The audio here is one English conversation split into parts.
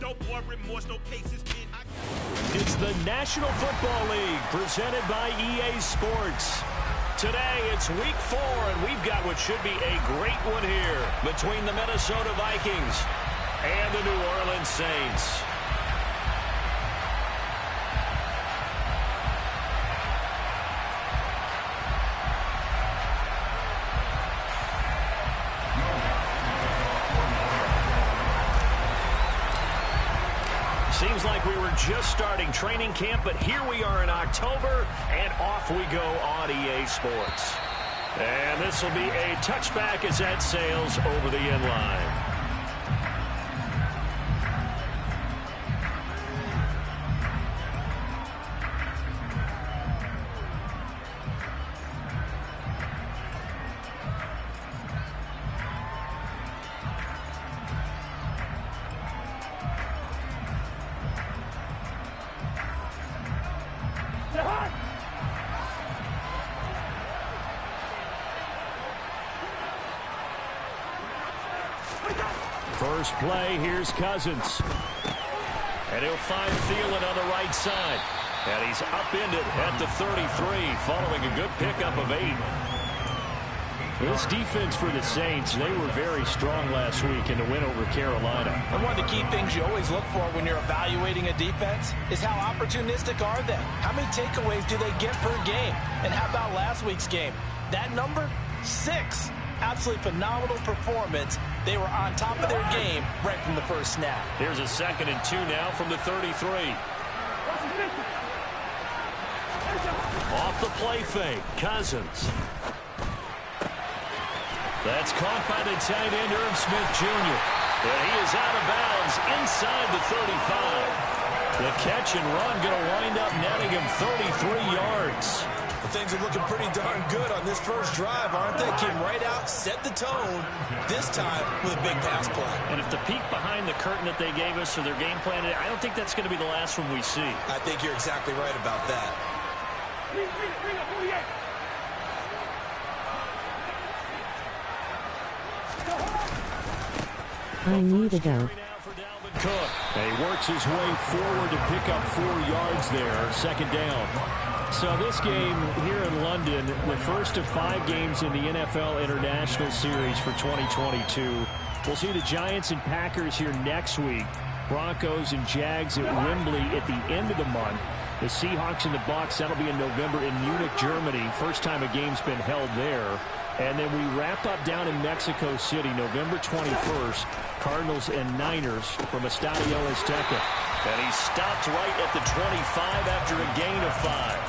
Dope or remorse, no cases in. It's the National Football League presented by EA Sports. Today, it's week 4, and we've got what should be a great one here between the Minnesota Vikings and the New Orleans Saints. Seems like we were just starting training camp, but here we are in October, and off we go on EA Sports. And this will be a touchback as that sails over the end line. First play, here's Cousins. And he'll find Thielen on the right side. And he's upended at the 33, following a good pickup of 8. This defense for the Saints, they were very strong last week in the win over Carolina. And one of the key things you always look for when you're evaluating a defense is how opportunistic are they? How many takeaways do they get per game? And how about last week's game? That number? 6. Absolutely phenomenal performance. They were on top of their game right from the first snap. Here's a 2nd and 2 now from the 33. Off the play fake, Cousins. That's caught by the tight end, Irv Smith Jr. And he is out of bounds inside the 35. The catch and run going to wind up netting him 33 yards. Well, things are looking pretty darn good on this first drive, aren't they? Came right out, set the tone, this time with a big pass play. And if the peek behind the curtain that they gave us or their game plan, I don't think that's going to be the last one we see. I think you're exactly right about that. I need to go. Cook. And he works his way forward to pick up 4 yards there, 2nd down. So this game here in London, the first of 5 games in the NFL International Series for 2022. We'll see the Giants and Packers here next week. Broncos and Jags at Wembley at the end of the month. The Seahawks and the Bucs, that'll be in November in Munich, Germany. First time a game's been held there. And then we wrap up down in Mexico City, November 21st. Cardinals and Niners from Estadio Azteca. And he stopped right at the 25 after a gain of 5.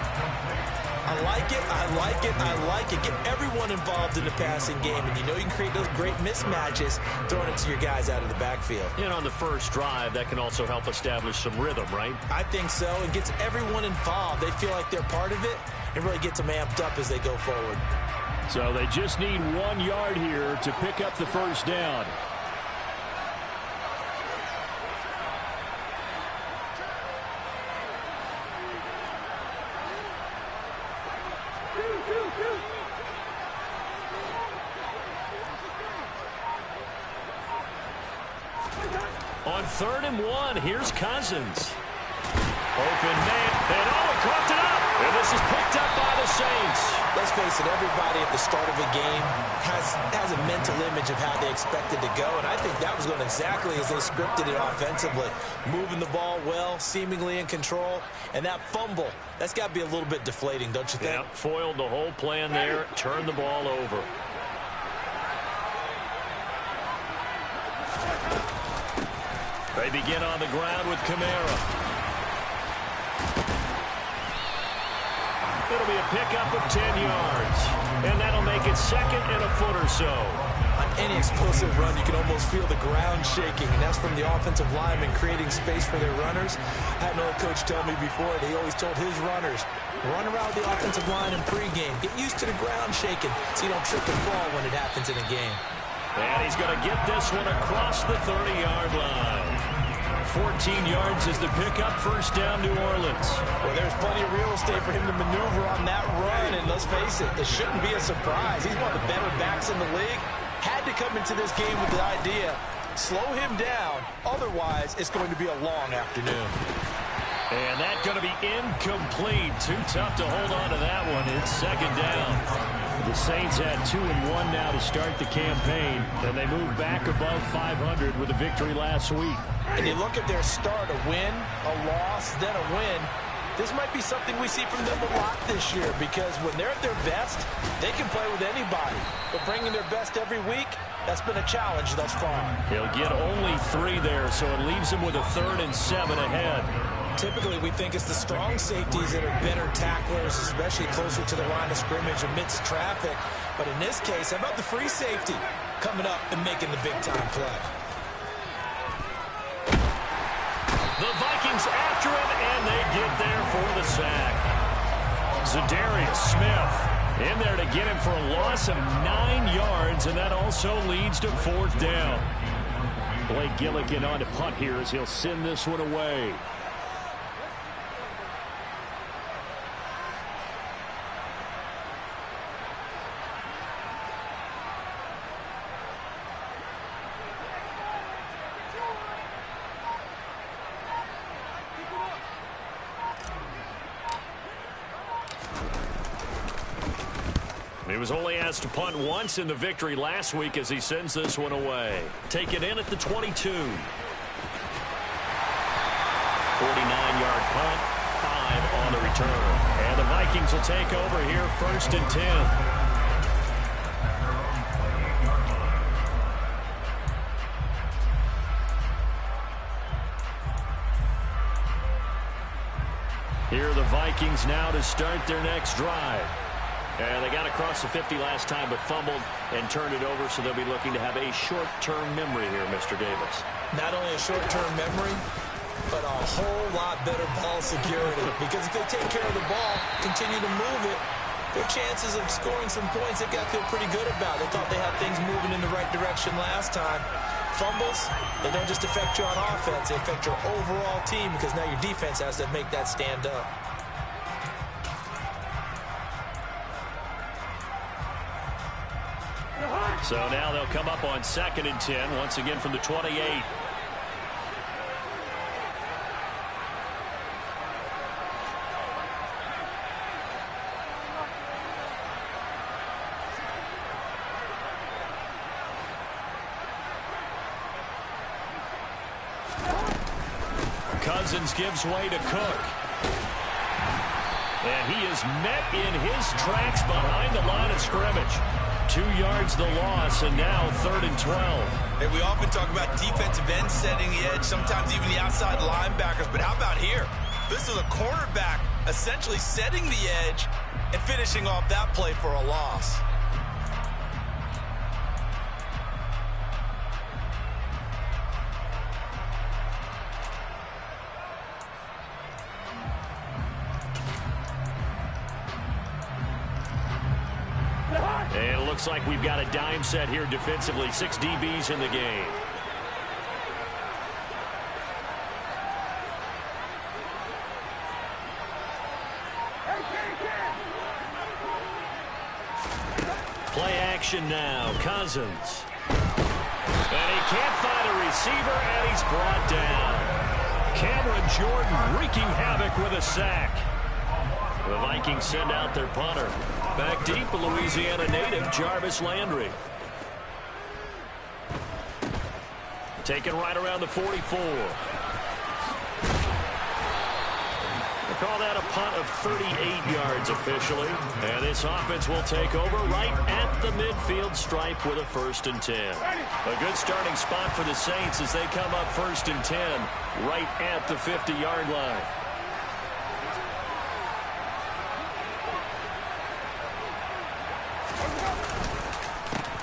I like it, I like it, I like it. Get everyone involved in the passing game, and you know you can create those great mismatches throwing it to your guys out of the backfield. And on the first drive, that can also help establish some rhythm, right? I think so. It gets everyone involved. They feel like they're part of it, and really gets them amped up as they go forward. So they just need 1 yard here to pick up the first down. On 3rd and 1, here's Cousins. Open man, and he coughed it up. And this is picked up by the Saints. Let's face it, everybody at the start of a game has a mental image of how they expected to go, and I think that was going exactly as they scripted it offensively. Moving the ball well, seemingly in control, and that fumble, that's got to be a little bit deflating, don't you think? Yeah, foiled the whole plan there, turned the ball over. They begin on the ground with Kamara. It'll be a pickup of 10 yards. And that'll make it 2nd and a foot or so. On any explosive run, you can almost feel the ground shaking, and that's from the offensive linemen creating space for their runners. I had an old coach tell me before that he always told his runners, run around the offensive line in pregame. Get used to the ground shaking so you don't trip and fall when it happens in a game. And he's going to get this one across the 30-yard line. 14 yards is the pickup, first down, New Orleans. Well, there's plenty of real estate for him to maneuver on that run, and let's face it, it shouldn't be a surprise. He's one of the better backs in the league. Had to come into this game with the idea Slow him down. Otherwise, it's going to be a long afternoon. And that's going to be incomplete. Too tough to hold on to that one. It's second down. The Saints had 2-1 now to start the campaign, and they move back above 500 with a victory last week. And you look at their start, a win, a loss, then a win. This might be something we see from them a lot this year, because when they're at their best, they can play with anybody. But bringing their best every week, that's been a challenge thus far. He'll get only 3 there, so it leaves him with a 3rd and 7 ahead. Typically, we think it's the strong safeties that are better tacklers, especially closer to the line of scrimmage amidst traffic. But in this case, how about the free safety coming up and making the big-time play? The Vikings after him, and they get there for the sack. Za'Darius Smith in there to get him for a loss of 9 yards, and that also leads to 4th down. Blake Gillikin on to punt here as he'll send this one away. He was only asked to punt once in the victory last week as he sends this one away. Take it in at the 22. 49-yard punt, 5 on the return. And the Vikings will take over here 1st and 10. Here are the Vikings now to start their next drive. And they got across the 50 last time but fumbled and turned it over, so they'll be looking to have a short-term memory here, Mr. Davis. Not only a short-term memory, but a whole lot better ball security. Because if they take care of the ball, continue to move it, their chances of scoring some points, they've got to feel pretty good about. They thought they had things moving in the right direction last time. Fumbles, they don't just affect you on offense, they affect your overall team because now your defense has to make that stand up. So now they'll come up on 2nd and 10, once again from the 28. Cousins gives way to Cook. And he is met in his tracks behind the line of scrimmage. 2 yards the loss, and now 3rd and 12. And we often talk about defensive ends setting the edge, sometimes even the outside linebackers. But how about here? This is a cornerback essentially setting the edge and finishing off that play for a loss. And it looks like we've got a dime set here defensively. 6 DBs in the game. Play action now. Cousins. And he can't find a receiver, and he's brought down. Cameron Jordan wreaking havoc with a sack. The Vikings send out their punter. Back deep, a Louisiana native, Jarvis Landry. Taken right around the 44. They call that a punt of 38 yards officially. And this offense will take over right at the midfield stripe with a 1st and 10. A good starting spot for the Saints as they come up 1st and 10 right at the 50-yard line.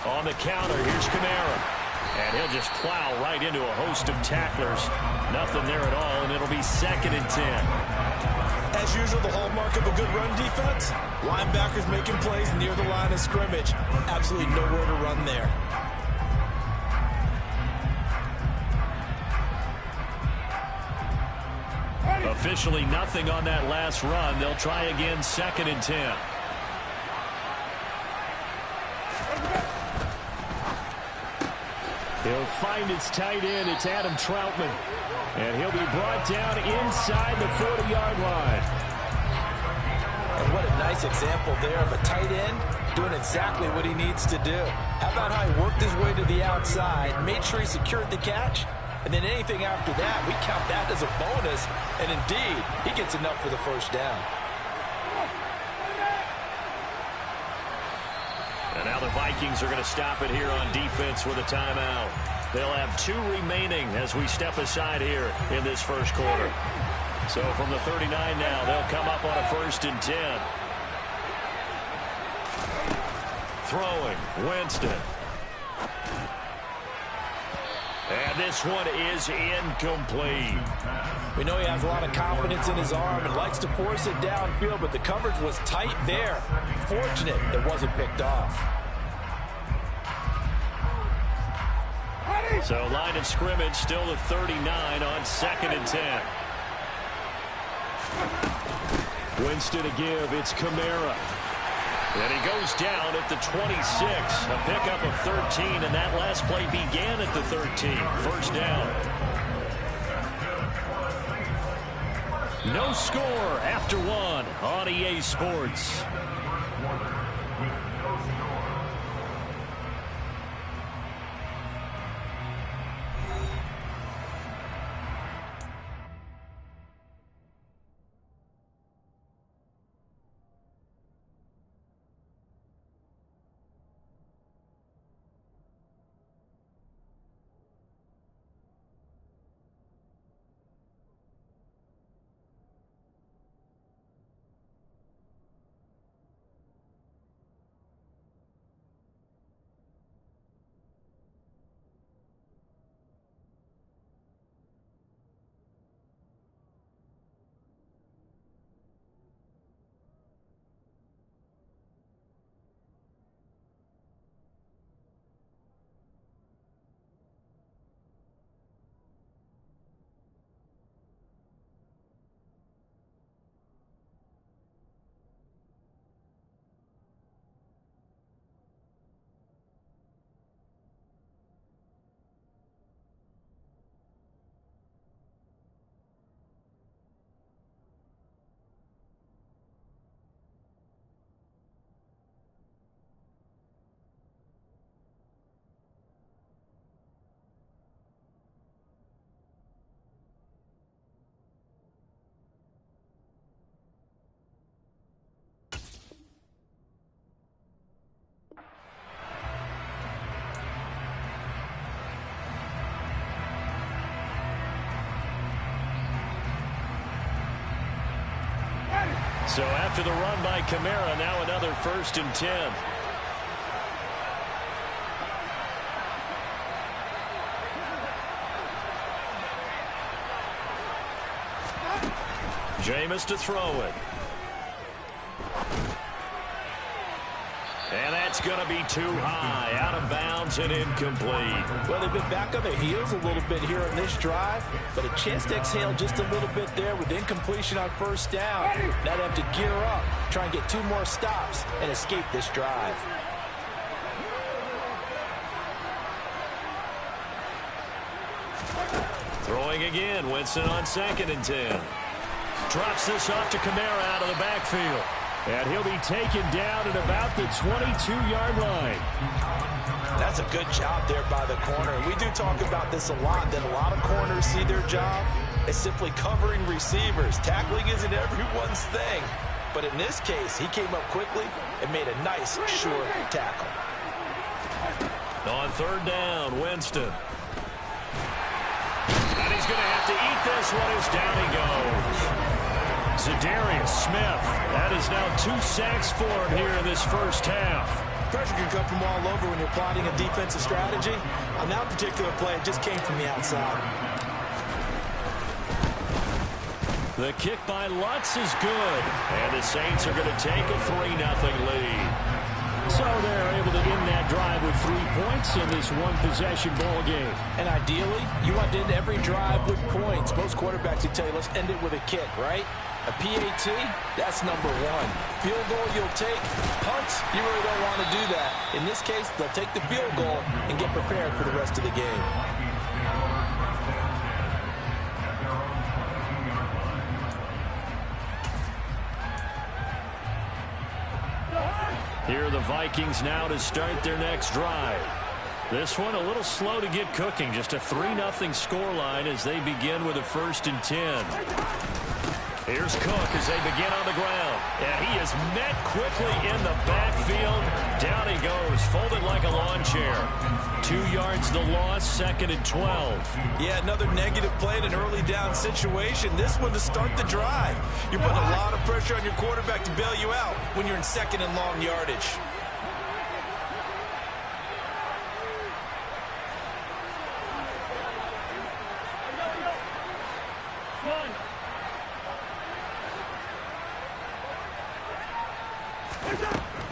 On the counter, here's Kamara. And he'll just plow right into a host of tacklers. Nothing there at all, and it'll be 2nd and 10. As usual, the hallmark of a good run defense, linebackers making plays near the line of scrimmage. Absolutely nowhere to run there. Officially nothing on that last run. They'll try again 2nd and 10. He'll find its tight end. It's Adam Troutman. And he'll be brought down inside the 40-yard line. And what a nice example there of a tight end doing exactly what he needs to do. How about how he worked his way to the outside, made sure he secured the catch, and then anything after that, we count that as a bonus. And indeed, he gets enough for the first down. And now the Vikings are going to stop it here on defense with a timeout. They'll have 2 remaining as we step aside here in this first quarter. So from the 39 now, they'll come up on a 1st and 10. Throwing, Winston. And this one is incomplete. We know he has a lot of confidence in his arm and likes to force it downfield, but the coverage was tight there. Fortunate it wasn't picked off. So line of scrimmage still the 39 on 2nd and 10. Winston to give. It's Kamara. And he goes down at the 26. A pickup of 13, and that last play began at the 13. First down. No score after 1 on EA Sports. So after the run by Kamara, now another 1st and 10. Jameis to throw it. And that's going to be too high, out of bounds and incomplete. Well, they've been back on their heels a little bit here on this drive, but a chance to exhale just a little bit there with incompletion on 1st down. Now they have to gear up, try and get 2 more stops and escape this drive. Throwing again, Winston on 2nd and 10. Drops this off to Kamara out of the backfield. And he'll be taken down at about the 22-yard line. That's a good job there by the corner. We do talk about this a lot, that a lot of corners see their job as simply covering receivers. Tackling isn't everyone's thing. But in this case, he came up quickly and made a nice, short tackle. On 3rd down, Winston. And he's going to have to eat this one as down he goes. Za'Darius Smith. That is now 2 sacks for him here in this first half. Pressure can come from all over when you're plotting a defensive strategy. On that particular play, it just came from the outside. The kick by Lutz is good. And the Saints are going to take a 3-0 lead. So they're able to end that drive with 3 points in this one-possession ball game. And ideally, you want to end every drive with points. Most quarterbacks would tell you, let's end it with a kick, right? A PAT, that's number one. Field goal you'll take. Punts, you really don't want to do that. In this case, they'll take the field goal and get prepared for the rest of the game. Here are the Vikings now to start their next drive. This one a little slow to get cooking. Just a 3-0 scoreline as they begin with a 1st and 10. Here's Cook as they begin on the ground. And he is met quickly in the backfield. Down he goes, folded like a lawn chair. 2 yards the loss, 2nd and 12. Yeah, another negative play in an early down situation. This one to start the drive. You're putting a lot of pressure on your quarterback to bail you out when you're in 2nd and long yardage.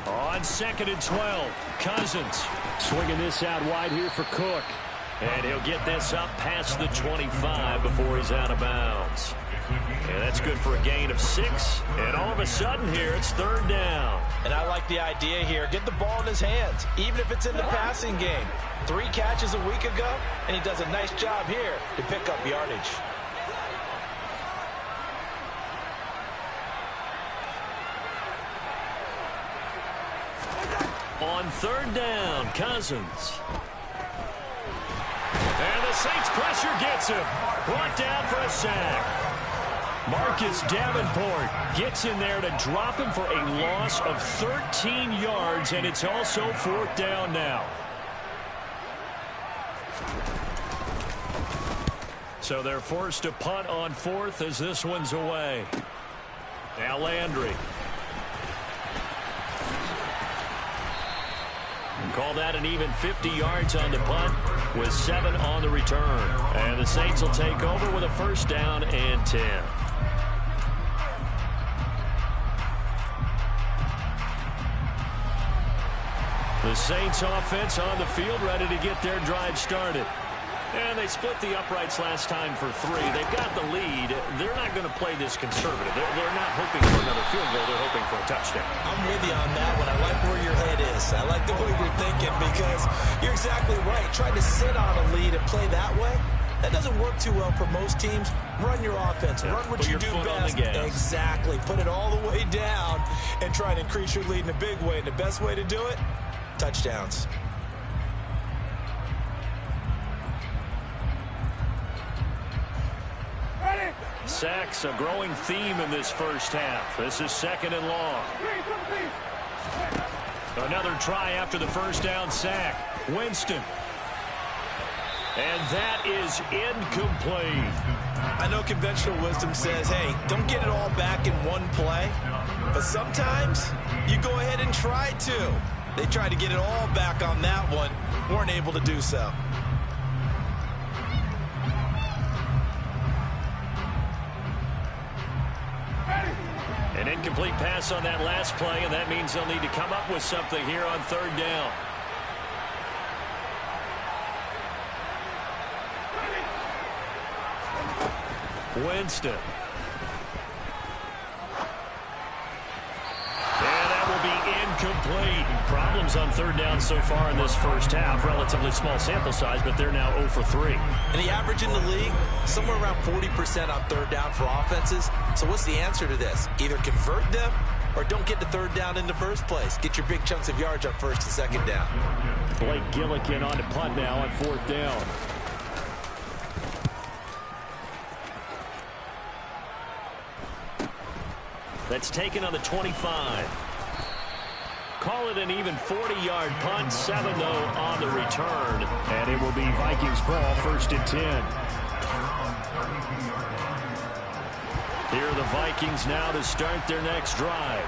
On 2nd and 12, Cousins swinging this out wide here for Cook. And he'll get this up past the 25 before he's out of bounds. And that's good for a gain of 6. And all of a sudden here, it's 3rd down. And I like the idea here. Get the ball in his hands, even if it's in the passing game. 3 catches a week ago, and he does a nice job here to pick up yardage. On 3rd down, Cousins. And the Saints pressure gets him. Brought down for a sack. Marcus Davenport gets in there to drop him for a loss of 13 yards, and it's also 4th down now. So they're forced to punt on 4th as this one's away. Now Landry. Call that an even 50 yards on the punt with 7 on the return. And the Saints will take over with a 1st down and 10. The Saints offense on the field ready to get their drive started. And they split the uprights last time for 3. They've got the lead. They're not going to play this conservative. They're not hoping for another field goal. They're hoping for a touchdown. I'm with you on that one. I like where your head is. I like the way you're thinking because you're exactly right. Trying to sit on a lead and play that way, that doesn't work too well for most teams. Run your offense. Run what you do best. Exactly. Put it all the way down and try and increase your lead in a big way. And the best way to do it, touchdowns. Sacks, a growing theme in this first half. This is 2nd and long. Another try after the 1st down sack. Winston. And that is incomplete. I know conventional wisdom says, hey, don't get it all back in one play. But sometimes you go ahead and try to. They tried to get it all back on that one. Weren't able to do so. An incomplete pass on that last play, and that means they'll need to come up with something here on 3rd down. Winston. And that will be incomplete. Problems on 3rd down so far in this first half. Relatively small sample size, but they're now 0 for 3. And the average in the league, somewhere around 40% on 3rd down for offenses. So what's the answer to this? Either convert them or don't get the 3rd down in the first place. Get your big chunks of yards on 1st and 2nd down. Blake Gillikin on the punt now on 4th down. That's taken on the 25. Call it an even 40-yard punt, 7-0 on the return. And it will be Vikings ball, 1st and 10. Here are the Vikings now to start their next drive.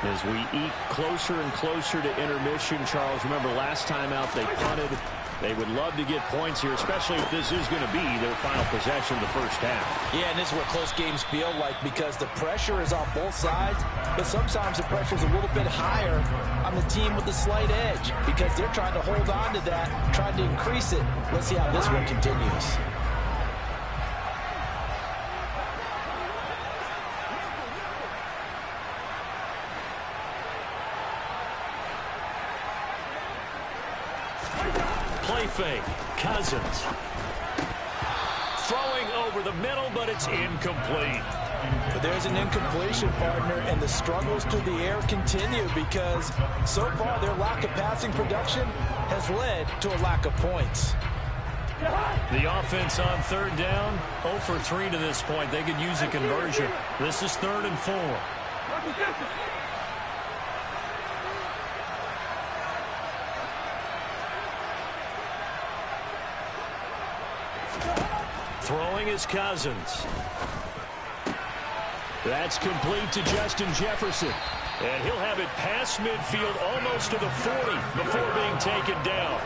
As we eke closer and closer to intermission, Charles, remember last time out they punted. They would love to get points here, especially if this is going to be their final possession of the first half. Yeah, and this is what close games feel like because the pressure is on both sides, but sometimes the pressure is a little bit higher on the team with the slight edge because they're trying to hold on to that, trying to increase it. Let's see how this one continues. fake. Cousins. Throwing over the middle, but it's incomplete. But there's an incompletion, partner, and the struggles through the air continue because so far their lack of passing production has led to a lack of points. The offense on third down, 0 for 3 to this point. They could use a conversion. This is 3rd and 4. Throwing is Cousins. That's complete to Justin Jefferson. And he'll have it past midfield almost to the 40 before being taken down.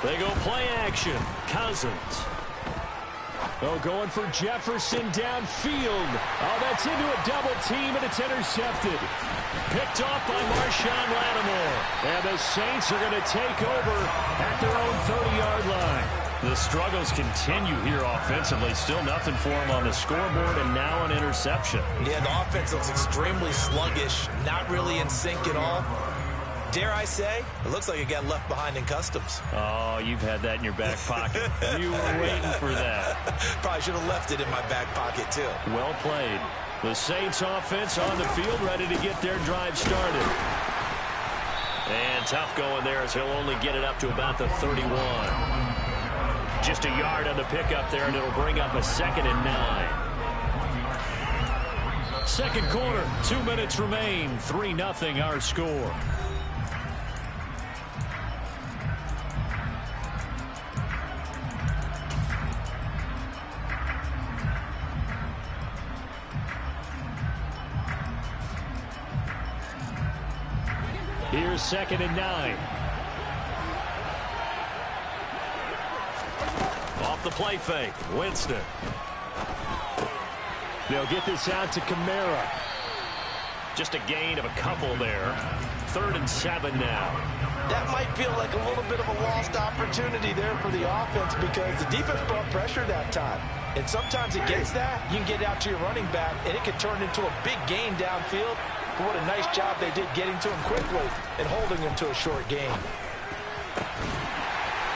They go play action. Cousins. Oh, going for Jefferson downfield. Oh, that's into a double team, and it's intercepted. Picked off by Marshawn Lattimore. And the Saints are going to take over at their own 30-yard line. The struggles continue here offensively. Still nothing for them on the scoreboard, and now an interception. Yeah, the offense looks extremely sluggish, not really in sync at all. Dare I say, it looks like it got left behind in customs. Oh, you've had that in your back pocket. You were waiting for that. Probably should have left it in my back pocket, too. Well played. The Saints offense on the field, ready to get their drive started. And tough going there as he'll only get it up to about the 31. Just a yard on the pickup there, and it'll bring up a 2nd and 9. Second quarter, 2 minutes remain. 3-0 our score. Here's 2nd and 9. Off the play fake, Winston. They'll get this out to Kamara. Just a gain of a couple there. 3rd and 7 now. That might feel like a little bit of a lost opportunity there for the offense because the defense brought pressure that time. And sometimes against that, you can get out to your running back, and it can turn into a big gain downfield. But what a nice job they did getting to him quickly and holding him to a short gain.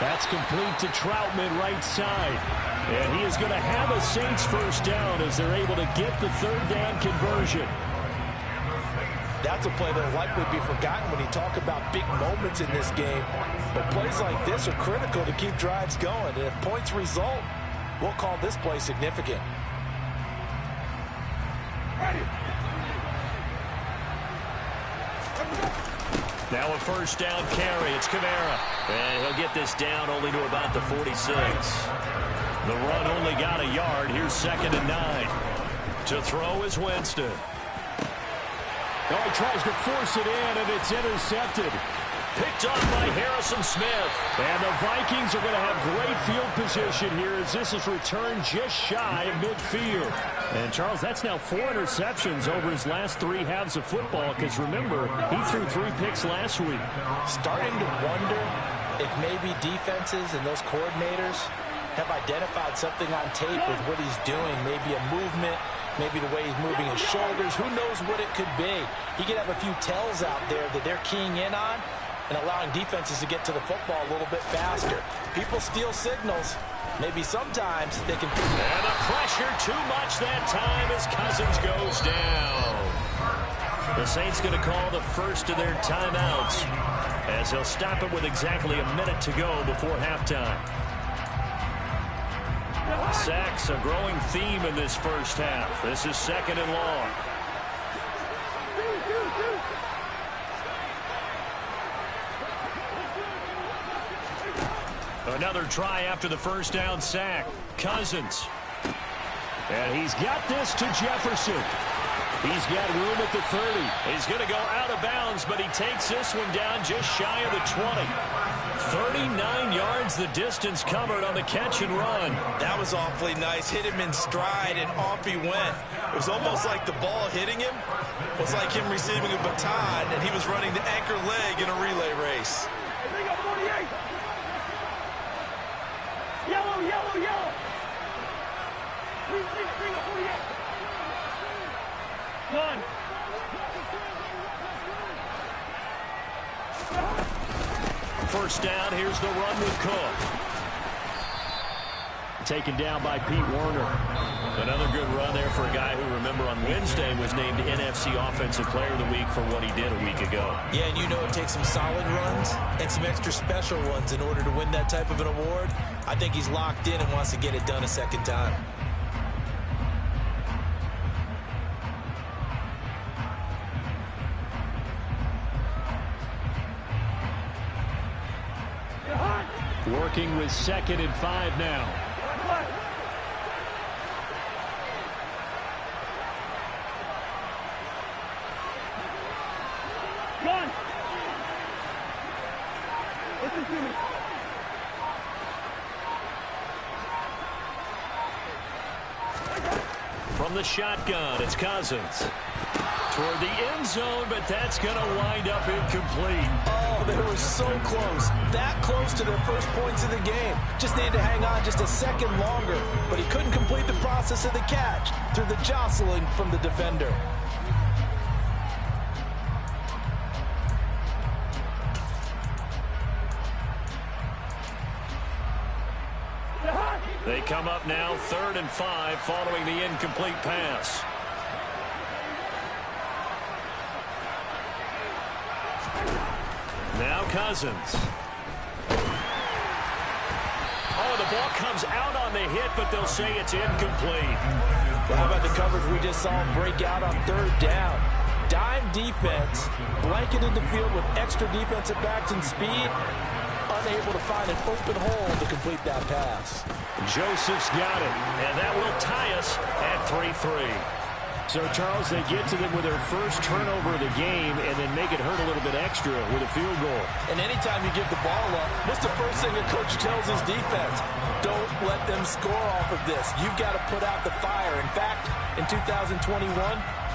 That's complete to Troutman right side. And he is going to have a Saints first down as they're able to get the 3rd down conversion. That's a play that will likely be forgotten when you talk about big moments in this game. But plays like this are critical to keep drives going. And if points result, we'll call this play significant. Now a first down carry. It's Kamara. And he'll get this down only to about the 46. The run only got a yard. Here's 2nd and 9. To throw is Winston. Oh, he tries to force it in, and it's intercepted. Picked off by Harrison Smith. And the Vikings are going to have great field position here as this is returned just shy of midfield. And, Charles, that's now 4 interceptions over his last 3 halves of football because, remember, he threw 3 picks last week. Starting to wonder if maybe defenses and those coordinators have identified something on tape with what he's doing, maybe a movement, maybe the way he's moving his shoulders. Who knows what it could be? He could have a few tells out there that they're keying in on and allowing defenses to get to the football a little bit faster. People steal signals. Maybe sometimes they can... And the pressure too much that time as Cousins goes down. The Saints going to call the first of their timeouts as they'll stop it with exactly a minute to go before halftime. Sacks, a growing theme in this first half. This is 2nd and long. Another try after the first down sack. Cousins. And he's got this to Jefferson. He's got room at the 30. He's going to go out of bounds, but he takes this one down just shy of the 20. 39 yards the distance covered on the catch and run. That was awfully nice. Hit him in stride, and off he went. It was almost like the ball hitting him was like him receiving a baton, and he was running the anchor leg in a relay race. Yellow, yellow, yellow. First down, here's the run with Cook. Taken down by Pete Werner. Another good run there for a guy who, remember, on Wednesday was named NFC Offensive Player of the Week for what he did a week ago. Yeah, and you know it takes some solid runs and some extra special ones in order to win that type of an award. I think he's locked in and wants to get it done a second time. Working with 2nd and 5 now. Run! Listen to me. From the shotgun, it's Cousins. Toward the end zone, but that's going to wind up incomplete. Oh, they were so close. That close to their first points of the game. Just needed to hang on just a second longer, but he couldn't complete the process of the catch through the jostling from the defender. They come up now 3rd and 5 following the incomplete pass. Now Cousins. Oh, the ball comes out on the hit, but they'll say it's incomplete. Well, how about the coverage we just saw him break out on 3rd down? Dime defense, blanketed the field with extra defensive backs and speed, unable to find an open hole to complete that pass. Joseph's got it, and that will tie us at 3-3. So, Charles, they get to them with their first turnover of the game and then make it hurt a little bit extra with a field goal. And anytime you give the ball up, what's the first thing a coach tells his defense? Don't let them score off of this. You've got to put out the fire. In fact, in 2021,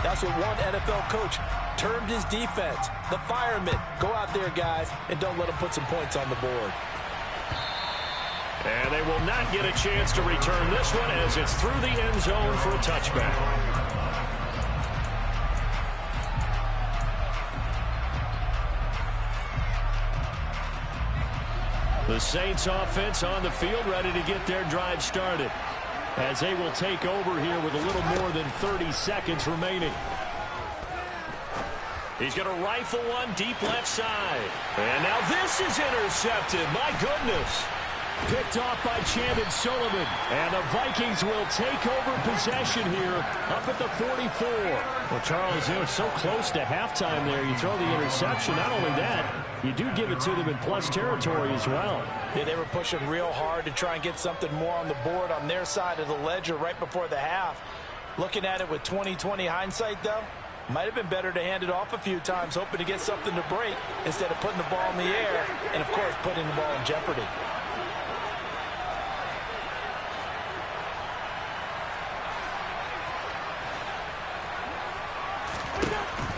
that's what one NFL coach termed his defense, the firemen. Go out there, guys, and don't let them put some points on the board. And they will not get a chance to return this one as it's through the end zone for a touchback. The Saints offense on the field ready to get their drive started as they will take over here with a little more than 30 seconds remaining. He's going to rifle one deep left side. And now this is intercepted. My goodness. Picked off by Chandon Sullivan. And the Vikings will take over possession here up at the 44. Well, Charles, they were so close to halftime there. You throw the interception. Not only that, you do give it to them in plus territory as well. Yeah, they were pushing real hard to try and get something more on the board on their side of the ledger right before the half. Looking at it with 20/20 hindsight, though, might have been better to hand it off a few times, hoping to get something to break instead of putting the ball in the air and, of course, putting the ball in jeopardy.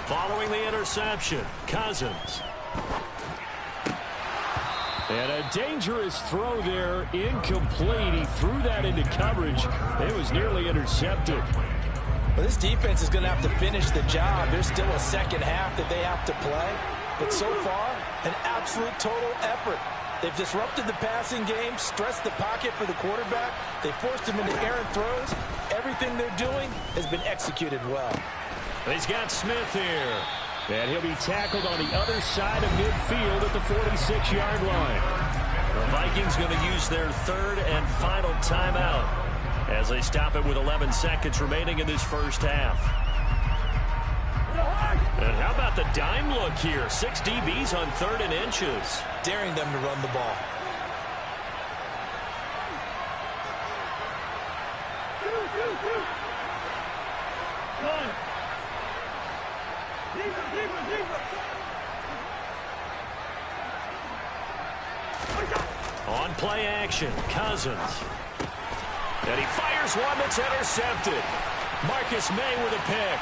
Following the interception, Cousins. And a dangerous throw there, incomplete. He threw that into coverage. It was nearly intercepted. Well, this defense is going to have to finish the job. There's still a second half that they have to play. But so far, an absolute total effort. They've disrupted the passing game, stressed the pocket for the quarterback. They forced him into errant throws. Everything they're doing has been executed well. He's got Smith here. And he'll be tackled on the other side of midfield at the 46-yard line. The Vikings going to use their third and final timeout as they stop it with 11 seconds remaining in this first half. And how about the dime look here? 6 DBs on 3rd and inches. Daring them to run the ball. On play action, Cousins. And he fires one that's intercepted. Marcus May with a pick.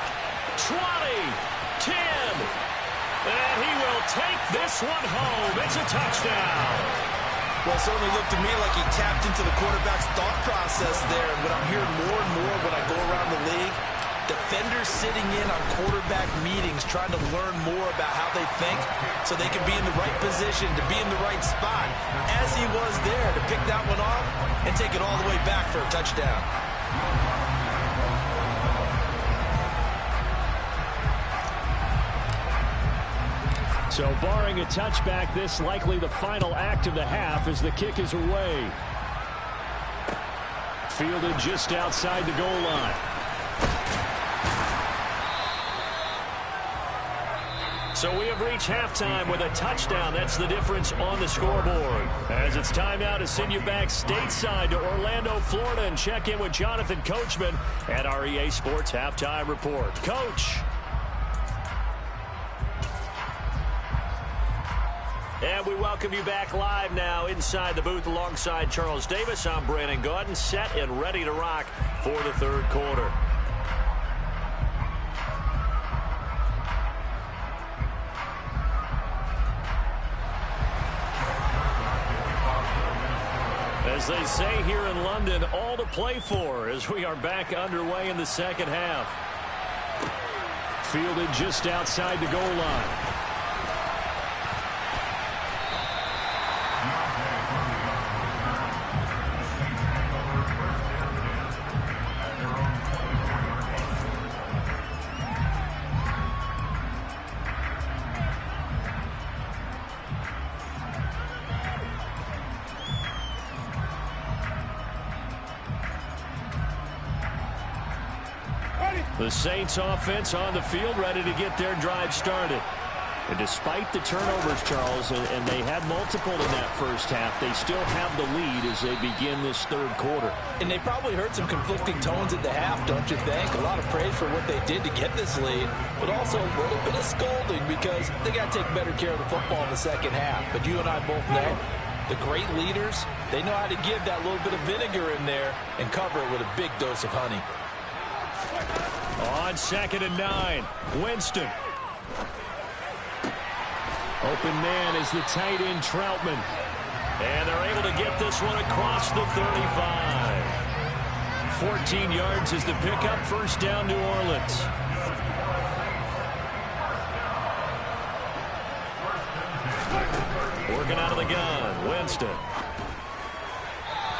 20, 10. And he will take this one home. It's a touchdown. Well, it certainly looked to me like he tapped into the quarterback's thought process there. And what I'm hearing more and more when I go around the league, defenders sitting in on quarterback meetings trying to learn more about how they think so they can be in the right position, to be in the right spot, as he was there to pick that one off and take it all the way back for a touchdown. So barring a touchback, this likely the final act of the half as the kick is away. Fielded just outside the goal line. So we have reached halftime with a touchdown. That's the difference on the scoreboard. As it's time now to send you back stateside to Orlando, Florida, and check in with Jonathan Coachman at our EA Sports Halftime Report. Coach. And we welcome you back live now inside the booth alongside Charles Davis. I'm Brandon Gaudin, set and ready to rock for the third quarter. As they say here in London, all to play for as we are back underway in the second half. Fielded just outside the goal line. The Saints offense on the field, ready to get their drive started. And despite the turnovers, Charles, and they had multiple in that first half, they still have the lead as they begin this third quarter. And they probably heard some conflicting tones at the half, don't you think? A lot of praise for what they did to get this lead, but also a little bit of scolding because they got to take better care of the football in the second half. But you and I both know the great leaders, they know how to give that little bit of vinegar in there and cover it with a big dose of honey. On 2nd and 9, Winston. Open man is the tight end Troutman. And they're able to get this one across the 35. 14 yards is the pickup. First down, New Orleans. Working out of the gun, Winston.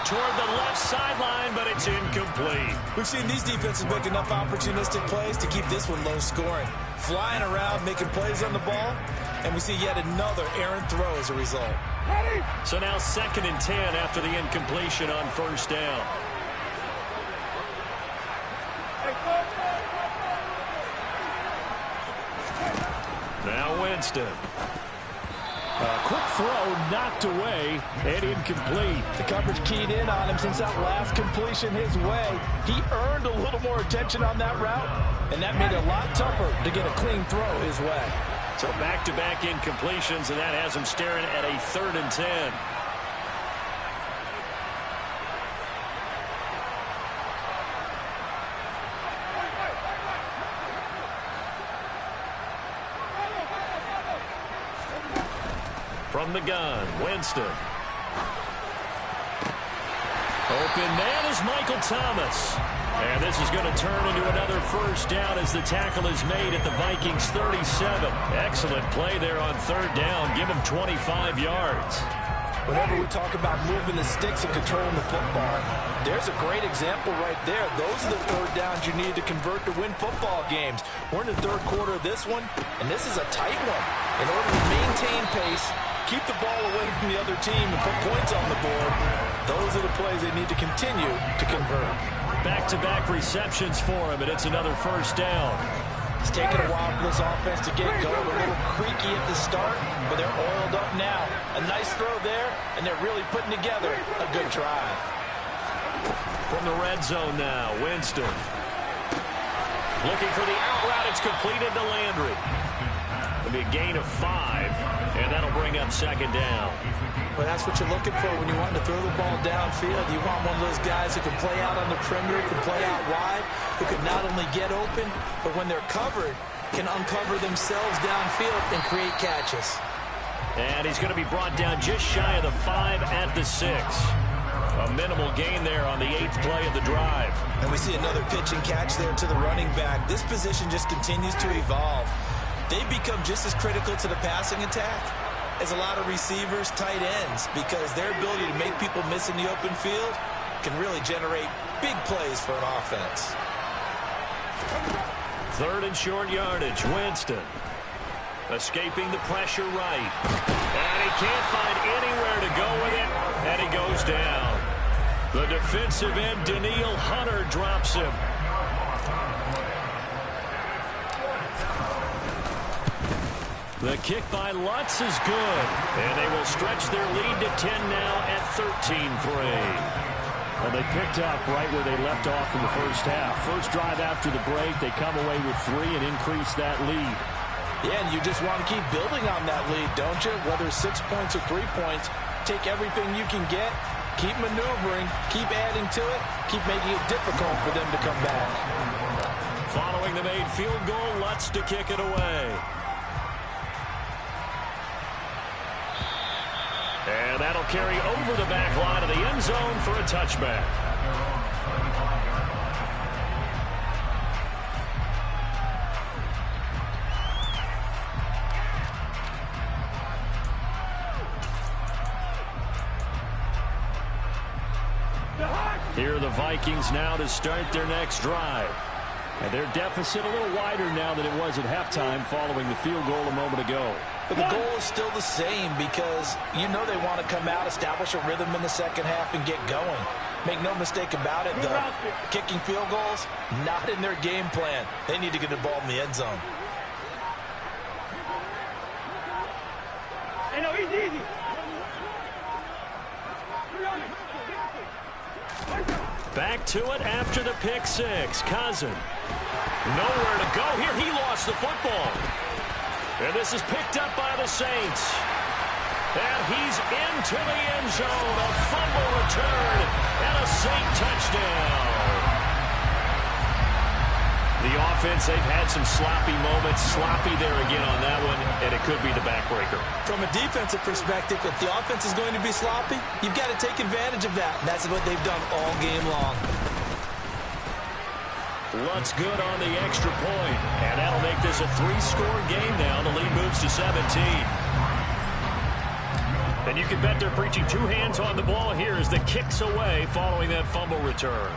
Toward the left sideline, but it's incomplete. We've seen these defenses make enough opportunistic plays to keep this one low scoring. Flying around, making plays on the ball, and we see yet another errant throw as a result. So now 2nd and 10 after the incompletion on first down. Now Winston. A quick throw knocked away and incomplete. The coverage keyed in on him since that last completion his way. He earned a little more attention on that route, and that made it a lot tougher to get a clean throw his way. So back-to-back incompletions, and that has him staring at a 3rd and 10. From the gun, Winston. Open man is Michael Thomas. And this is going to turn into another first down as the tackle is made at the Vikings 37. Excellent play there on 3rd down. Give him 25 yards. Whenever we talk about moving the sticks and controlling the football, there's a great example right there. Those are the 3rd downs you need to convert to win football games. We're in the 3rd quarter of this one, and this is a tight one. In order to maintain pace, keep the ball away from the other team and put points on the board, those are the plays they need to continue to convert. Back-to-back receptions for him, and it's another first down. It's taken a while for this offense to get going. A little creaky at the start, but they're oiled up now. A nice throw there, and they're really putting together a good drive. From the red zone now, Winston. Looking for the out route. It's completed to Landry. It'll be a gain of 5, and that'll bring up 2nd down. Well, that's what you're looking for when you want to throw the ball downfield. You want one of those guys who can play out on the perimeter, can play out wide, who can not only get open, but when they're covered, can uncover themselves downfield and create catches. And he's going to be brought down just shy of the 5 at the 6. A minimal gain there on the 8th play of the drive. And we see another pitch and catch there to the running back. This position just continues to evolve. They become just as critical to the passing attack as a lot of receivers, tight ends, because their ability to make people miss in the open field can really generate big plays for an offense. 3rd and short yardage. Winston escaping the pressure right. And he can't find anywhere to go with it. And he goes down. The defensive end, Danielle Hunter, drops him. The kick by Lutz is good. And they will stretch their lead to 10 now at 13-3. And they picked up right where they left off in the first half. First drive after the break, they come away with 3 and increase that lead. Yeah, and you just want to keep building on that lead, don't you? Whether 6 points or 3 points, take everything you can get, keep maneuvering, keep adding to it, keep making it difficult for them to come back. Following the made field goal, Lutz to kick it away. And that'll carry over the back line of the end zone for a touchback. Here are the Vikings now to start their next drive. And their deficit a little wider now than it was at halftime following the field goal a moment ago. But the goal is still the same because you know they want to come out, establish a rhythm in the second half, and get going. Make no mistake about it, though. Kicking field goals, not in their game plan. They need to get the ball in the end zone. Hey, no, easy. Back to it after the pick six. Cousin. Nowhere to go here. He lost the football. And this is picked up by the Saints. And he's into the end zone. A fumble return and a Saint touchdown. The offense, they've had some sloppy moments. Sloppy there again on that one, and it could be the backbreaker. From a defensive perspective, if the offense is going to be sloppy, you've got to take advantage of that. And that's what they've done all game long. Lutz good on the extra point, and that'll make this a 3-score game now. The lead moves to 17. And you can bet they're preaching 2 hands on the ball here as the kick's away following that fumble return.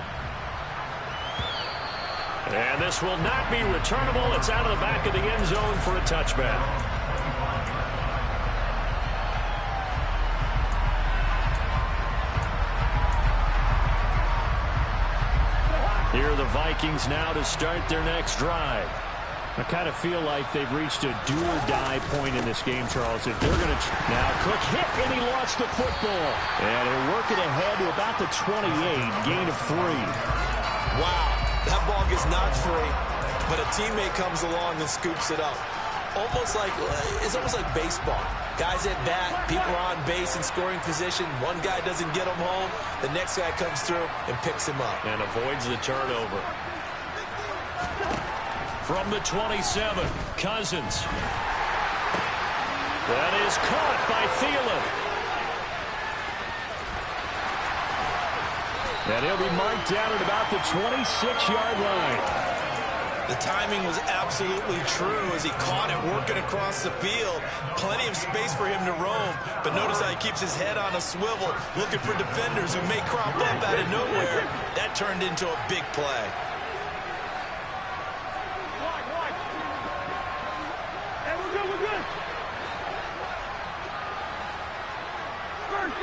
And this will not be returnable. It's out of the back of the end zone for a touchback. Here are the Vikings now to start their next drive. I kind of feel like they've reached a do-or-die point in this game, Charles. If they're going to... Now, Cook hit, and he lost the football. And he'll work it ahead to about the 28, gain of 3. Wow. That ball gets knocked free, but a teammate comes along and scoops it up. It's almost like baseball. Guys at bat, people are on base in scoring position. One guy doesn't get him home. The next guy comes through and picks him up. And avoids the turnover. From the 27, Cousins. That is caught by Thielen. And he'll be marked down at about the 26-yard line. The timing was absolutely true as he caught it working across the field. Plenty of space for him to roam. But notice how he keeps his head on a swivel, looking for defenders who may crop up out of nowhere. That turned into a big play. Hey, we're good. First.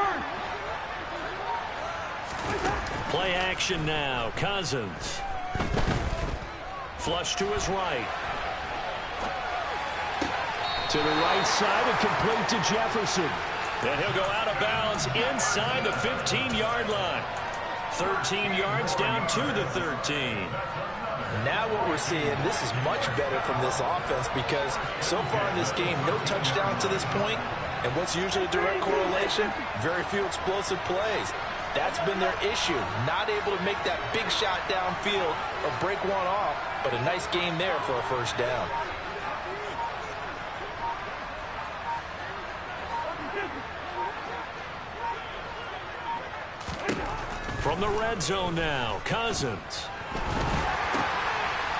Play action now. Cousins. Flush to his right. To the right side and complete to Jefferson. And he'll go out of bounds inside the 15-yard line. 13 yards down to the 13. Now what we're seeing, this is much better from this offense because so far in this game, no touchdown to this point. And what's usually a direct correlation? Very few explosive plays. That's been their issue, not able to make that big shot downfield or break one off, but a nice game there for a first down. From the red zone now, Cousins.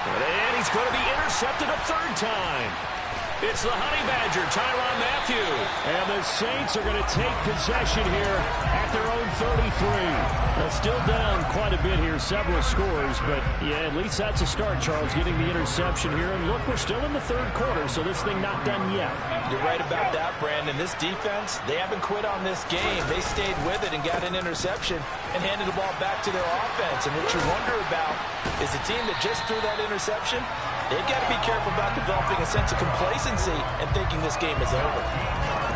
And he's going to be intercepted a third time. It's the Honey Badger, Tyrann Mathieu. And the Saints are going to take possession here at their own 33. Now, still down quite a bit here, several scores. But, yeah, at least that's a start, Charles, getting the interception here. And, look, we're still in the third quarter, so this thing not done yet. You're right about that, Brandon. This defense, they haven't quit on this game. They stayed with it and got an interception and handed the ball back to their offense. And what you wonder about is a team that just threw that interception, they've got to be careful about developing a sense of complacency and thinking this game is over.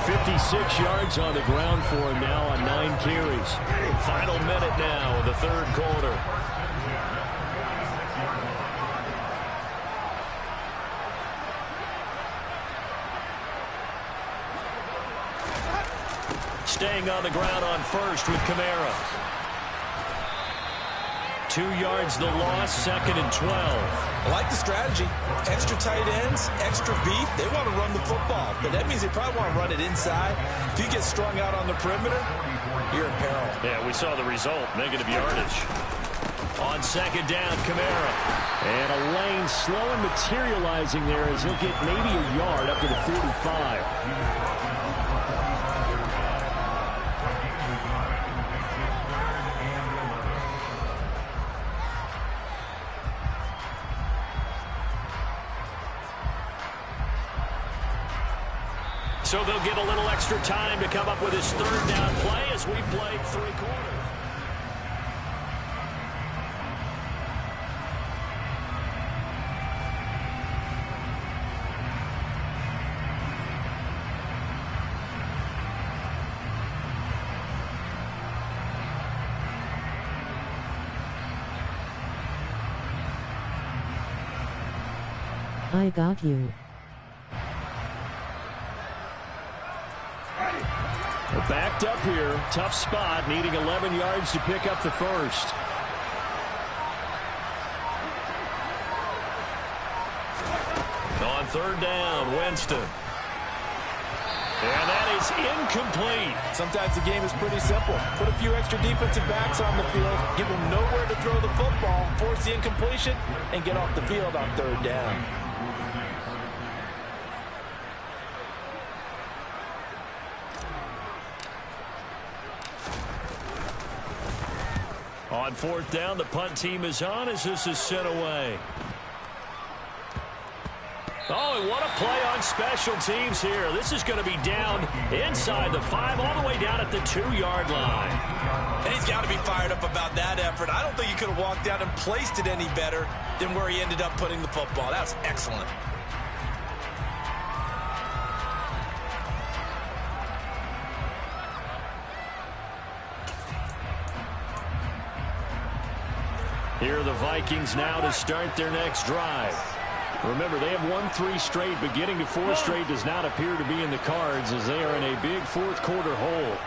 56 yards on the ground for him now on 9 carries. Final minute now of the third quarter. Staying on the ground on first with Kamara. 2 yards the loss, 2nd and 12. I like the strategy. Extra tight ends, extra beef. They want to run the football, but that means they probably want to run it inside. If you get strung out on the perimeter, you're in peril. Yeah, we saw the result, negative yardage. On 2nd down, Kamara. And a lane slow and materializing there as he'll get maybe a yard up to the 45. So they'll get a little extra time to come up with his third down play as we played 3 quarters. I got you. We're backed up here. Tough spot, needing 11 yards to pick up the first. On 3rd down, Winston. And that is incomplete. Sometimes the game is pretty simple. Put a few extra defensive backs on the field, give them nowhere to throw the football, force the incompletion, and get off the field on 3rd down. On 4th down, the punt team is on as this is sent away. Oh, and what a play on special teams here. This is going to be down inside the 5, all the way down at the 2-yard line. And he's got to be fired up about that effort. I don't think he could have walked down and placed it any better than where he ended up putting the football. That was excellent. Here are the Vikings now to start their next drive. Remember, they have won 3 straight, but getting to 4 straight does not appear to be in the cards as they are in a big 4th quarter hole.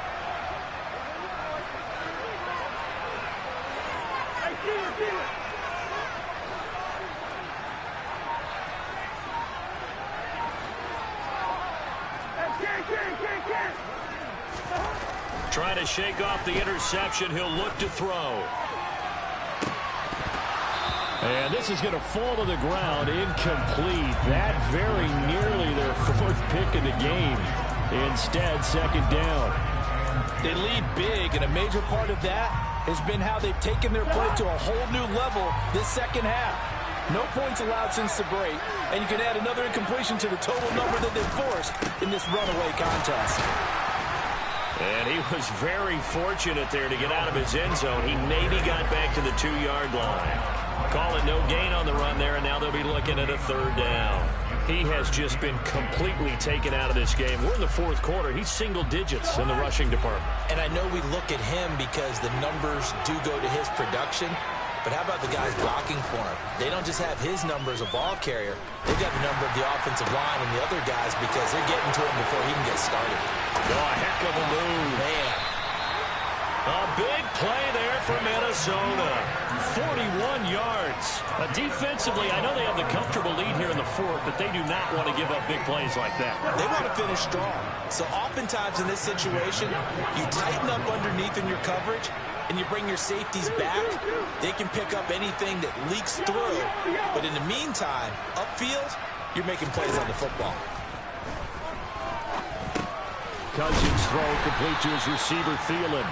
Trying to shake off the interception, he'll look to throw. And this is going to fall to the ground, incomplete. That very nearly their 4th pick in the game. Instead, 2nd down. They lead big, and a major part of that has been how they've taken their play to a whole new level this second half. No points allowed since the break, and you can add another incompletion to the total number that they've forced in this runaway contest. And he was very fortunate there to get out of his end zone. He maybe got back to the 2-yard line. Calling no gain on the run there, and now they'll be looking at a 3rd down. He has just been completely taken out of this game. We're in the 4th quarter. He's single digits in the rushing department. And I know we look at him because the numbers do go to his production, but how about the guys blocking for him? They don't just have his number as a ball carrier. They've got the number of the offensive line and the other guys because they're getting to him before he can get started. Oh, a heck of a move. Man. A big play there for Minnesota. 41 yards. Defensively, I know they have the comfortable lead here in the 4th, but they do not want to give up big plays like that. They want to finish strong. So oftentimes in this situation, you tighten up underneath in your coverage. and you bring your safeties back, they can pick up anything that leaks through. But in the meantime, upfield, you're making plays on the football. Cousins throw complete to his receiver, Thielen.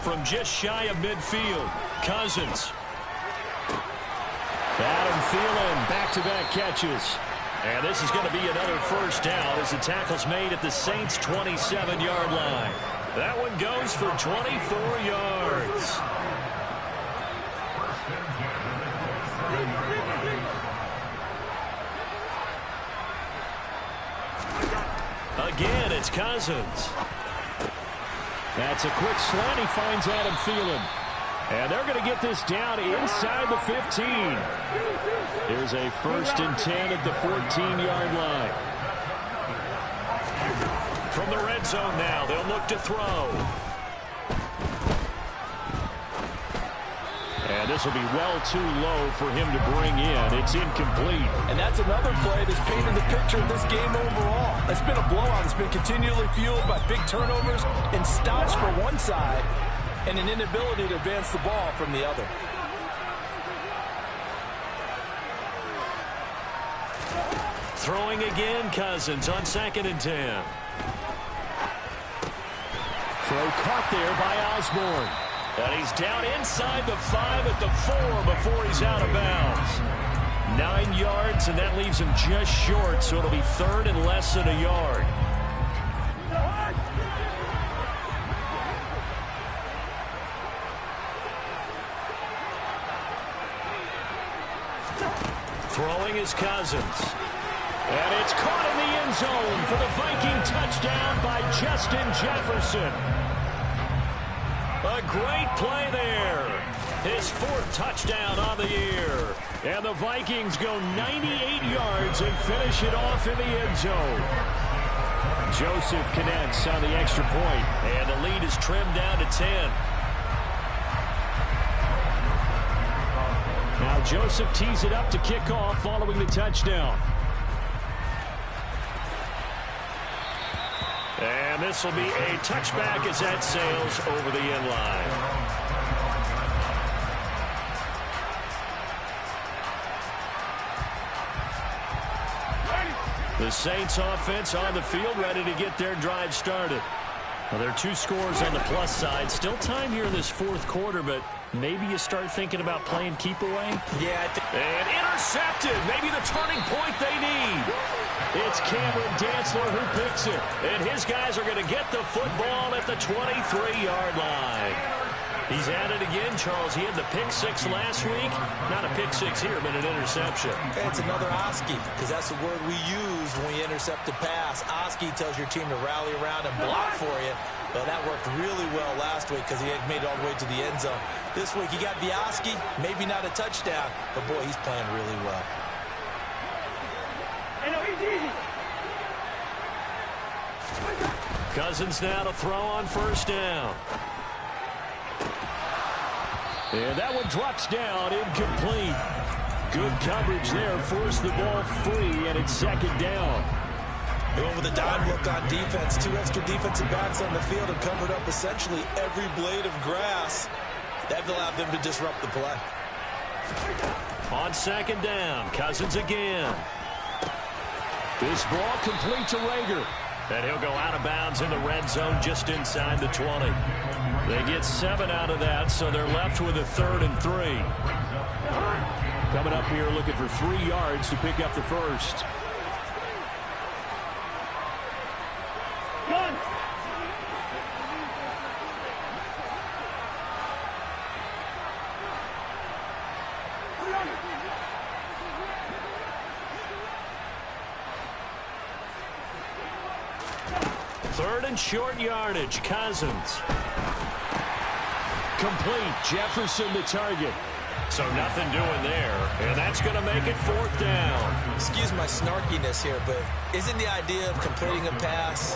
From just shy of midfield, Cousins. Adam Thielen, back-to-back catches. And this is going to be another first down as the tackle's made at the Saints' 27-yard line. That one goes for 24 yards. Again, it's Cousins. That's a quick slant. He finds Adam Thielen. And they're going to get this down inside the 15. Here's a 1st and 10 at the 14-yard line. From the red zone now, they'll look to throw. And this will be well too low for him to bring in. It's incomplete. And that's another play that's painted the picture of this game overall. It's been a blowout. It's been continually fueled by big turnovers and stops for one side and an inability to advance the ball from the other. Throwing again, Cousins on 2nd and 10. Throw caught there by Osborne. And he's down inside the 5 at the 4 before he's out of bounds. 9 yards, and that leaves him just short, so it'll be 3rd and less than a yard. Throwing is Cousins. And it's caught in the end zone for the Viking touchdown by Justin Jefferson. A great play there. His 4th touchdown on the year. And the Vikings go 98 yards and finish it off in the end zone. Joseph connects on the extra point, and the lead is trimmed down to 10. Now Joseph tees it up to kick off following the touchdown. And this will be a touchback as that sails over the end line. The Saints offense on the field, ready to get their drive started. Well, there are 2 scores on the plus side. Still time here in this 4th quarter, but maybe you start thinking about playing keep away. Yeah. And intercepted. Maybe the turning point they need. It's Cameron Dantzler who picks it. And his guys are going to get the football at the 23-yard line. He's at it again, Charles. He had the pick 6 last week. Not a pick 6 here, but an interception. It's another Oski, because that's the word we use when we intercept a pass. Oski tells your team to rally around and block for you. Well, that worked really well last week because he had made it all the way to the end zone. This week, he got the Oski, maybe not a touchdown, but boy, he's playing really well. Cousins now to throw on 1st down. And that one drops down, incomplete. Good coverage there, forced the ball free, and it's 2nd down. They went with a dime look on defense. 2 extra defensive backs on the field and covered up essentially every blade of grass. That allowed them to disrupt the play. On 2nd down, Cousins again. This ball complete to Rager. And he'll go out of bounds in the red zone just inside the 20. They get 7 out of that, so they're left with a 3rd and 3. Coming up here looking for 3 yards to pick up the 1st. Third and short yardage. Cousins. Complete. Jefferson the target. So nothing doing there, and that's going to make it 4th down. Excuse my snarkiness here, but isn't the idea of completing a pass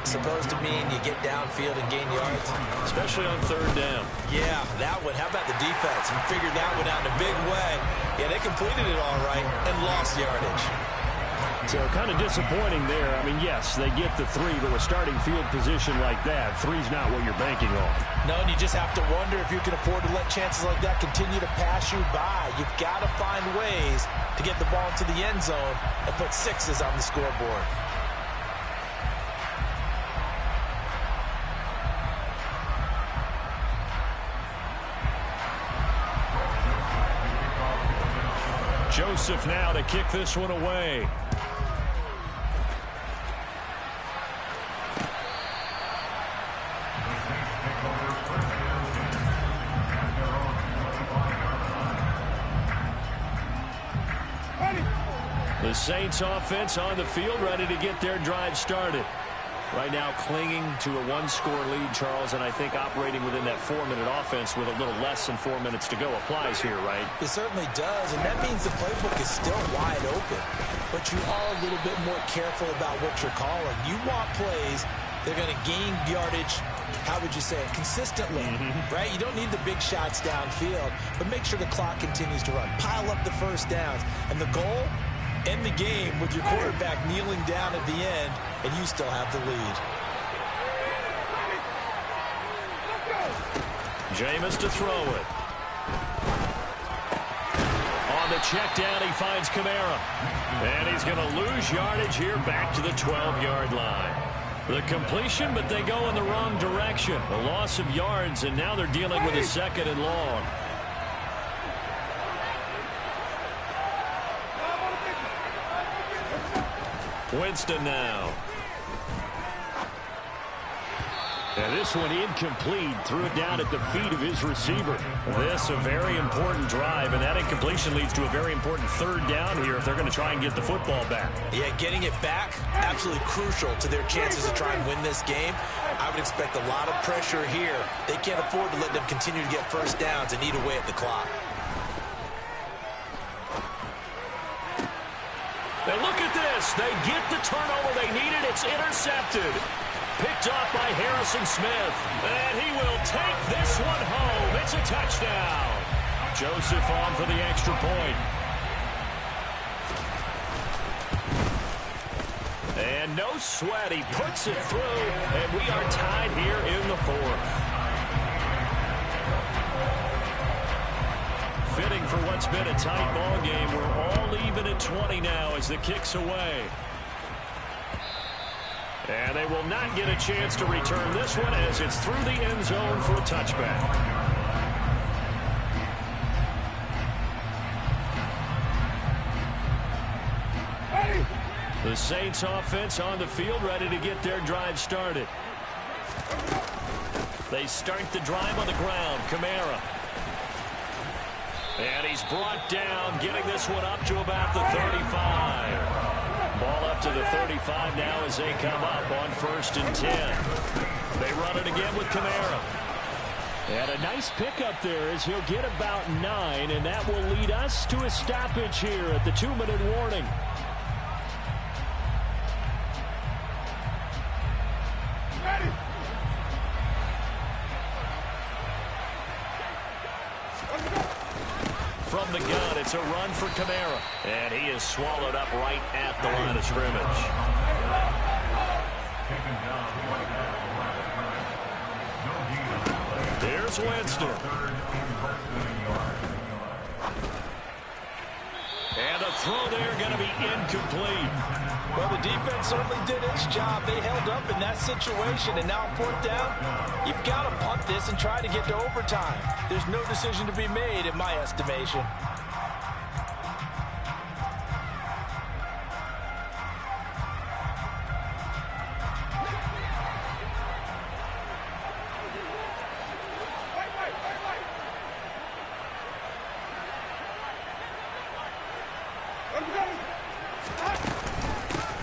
supposed to mean you get downfield and gain yards? Especially on 3rd down. Yeah, that one. How about the defense? You figured that one out in a big way. Yeah, they completed it all right and lost yardage. So kind of disappointing there. I mean, yes, they get the 3, but with starting field position like that, 3's not what you're banking on. No, and you just have to wonder if you can afford to let chances like that continue to pass you by. You've got to find ways to get the ball into the end zone and put 6s on the scoreboard. Joseph now to kick this one away. The Saints offense on the field, ready to get their drive started. Right now clinging to a 1-score lead, Charles, and I think operating within that 4-minute offense with a little less than 4 minutes to go applies here, right? It certainly does, and that means the playbook is still wide open. But you are a little bit more careful about what you're calling. You want plays they're going to gain yardage, how would you say it, consistently, right? You don't need the big shots downfield, but make sure the clock continues to run. Pile up the first downs, and the goal, end the game with your quarterback kneeling down at the end, and you still have the lead. Jameis to throw it. On the check down, he finds Kamara. And he's going to lose yardage here back to the 12-yard line. The completion, but they go in the wrong direction. A loss of yards, and now they're dealing with a 2nd and long. Winston now. And this one incomplete. Threw it down at the feet of his receiver. This a very important drive, and that incompletion leads to a very important 3rd down here if they're going to try and get the football back. Yeah, getting it back, absolutely crucial to their chances to try and win this game. I would expect a lot of pressure here. They can't afford to let them continue to get first downs and eat away at the clock. And look at this. They get the turnover they needed. It's intercepted. Picked off by Harrison Smith. And he will take this one home. It's a touchdown. Joseph on for the extra point. And no sweat. He puts it through. And we are tied here in the 4th. Fitting for what's been a tight ball game. We're all even at 20 now as the kick's away. And they will not get a chance to return this one as it's through the end zone for a touchback. The Saints offense on the field ready to get their drive started. They start the drive on the ground. Kamara. And he's brought down, getting this one up to about the 35. Ball up to the 35 now as they come up on 1st and 10. They run it again with Kamara. And a nice pickup there as he'll get about 9, and that will lead us to a stoppage here at the 2-minute warning. From the gun, it's a run for Kamara. And he is swallowed up right at the line of scrimmage. Here's Winston. And the throw there going to be incomplete. Well, the defense certainly did its job. They held up in that situation, and now 4th down, you've got to punt this and try to get to overtime. There's no decision to be made in my estimation.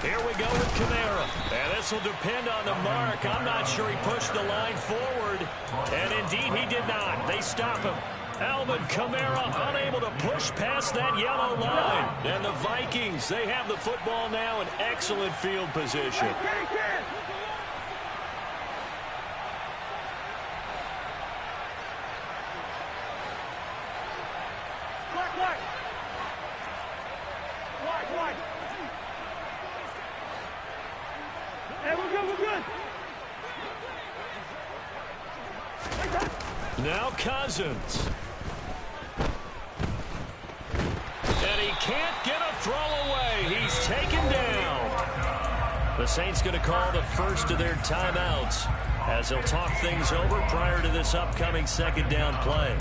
Here we go with Kamara. And this will depend on the mark. I'm not sure he pushed the line forward. And indeed, he did not. They stop him. Alvin Kamara unable to push past that yellow line. And the Vikings, they have the football now in excellent field position. Hey, we're good, we're good. Now Cousins. And he can't get a throw away. He's taken down. The Saints going to call the first of their timeouts as they'll talk things over prior to this upcoming second down play.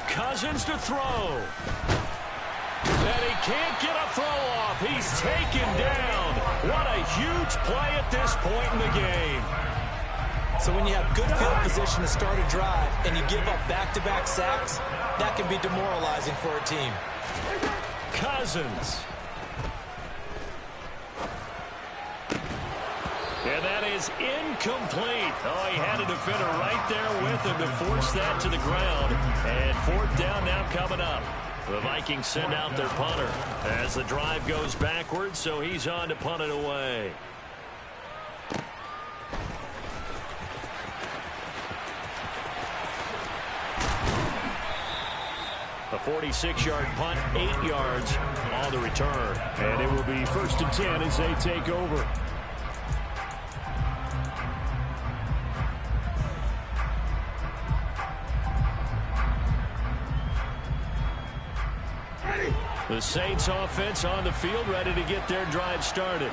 Cousins to throw. And he can't get a throw off. He's taken down. What a huge play at this point in the game. So when you have good field position to start a drive and you give up back-to-back sacks, that can be demoralizing for a team. Cousins. And that is incomplete. Oh, he had a defender right there with him to force that to the ground. And fourth down now coming up. The Vikings send out their punter as the drive goes backwards, so he's on to punt it away. A 46-yard punt, 8 yards on the return. And it will be 1st and 10 as they take over. The Saints offense on the field, ready to get their drive started.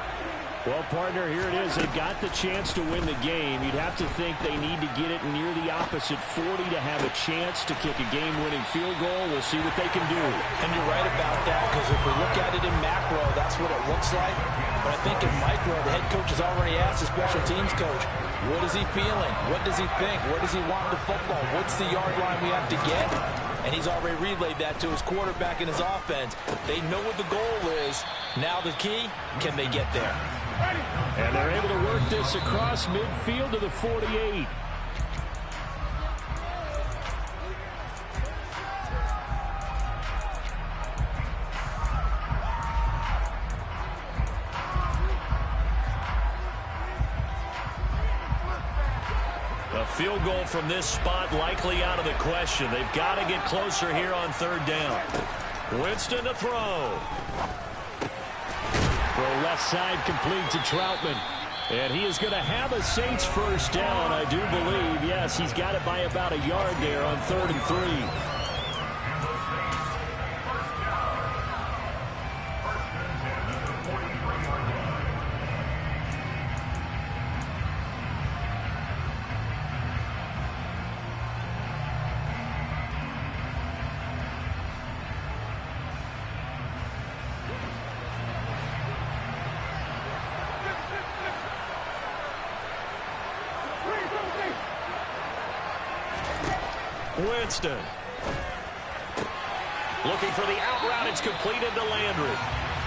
Well, partner, here it is. They got the chance to win the game. You'd have to think they need to get it near the opposite 40 to have a chance to kick a game-winning field goal. We'll see what they can do. And you're right about that, because if we look at it in macro, that's what it looks like. But I think in micro, the head coach has already asked the special teams coach, what is he feeling? What does he think? Where does he want the football? What's the yard line we have to get? And he's already relayed that to his quarterback and his offense. They know what the goal is. Now the key, can they get there? And they're able to work this across midfield to the 48. A field goal from this spot likely out of the question. They've got to get closer here on 3rd down. Winston to throw. Throw left side complete to Troutman. And he is going to have a Saints first down, I do believe. Yes, he's got it by about a yard there on 3rd and 3. Winston. Looking for the out route. It's completed to Landry.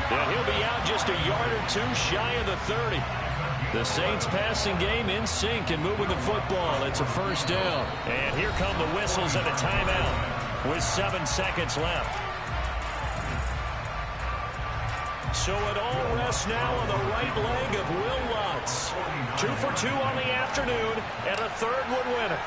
And he'll be out just a yard or two shy of the 30. The Saints passing game in sync and moving the football. It's a first down. And here come the whistles and a timeout with 7 seconds left. So it all rests now on the right leg of Will Lutz. 2 for 2 on the afternoon, and a third would win it.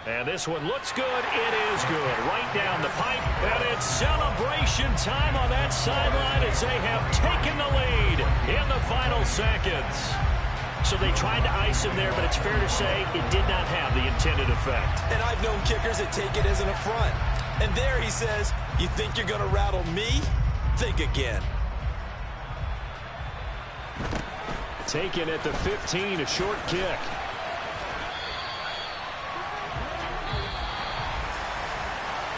And this one looks good. It is good. Right down the pipe. And it's celebration time on that sideline as they have taken the lead in the final seconds. So they tried to ice him there, but it's fair to say it did not have the intended effect. And I've known kickers that take it as an affront. And there he says, you think you're going to rattle me? Think again. Taken at the 15, a short kick.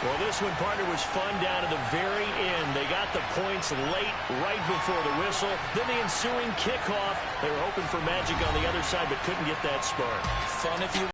Well, this one, partner, was fun down to the very end. They got the points late, right before the whistle. Then the ensuing kickoff. They were hoping for magic on the other side, but couldn't get that spark. Fun if you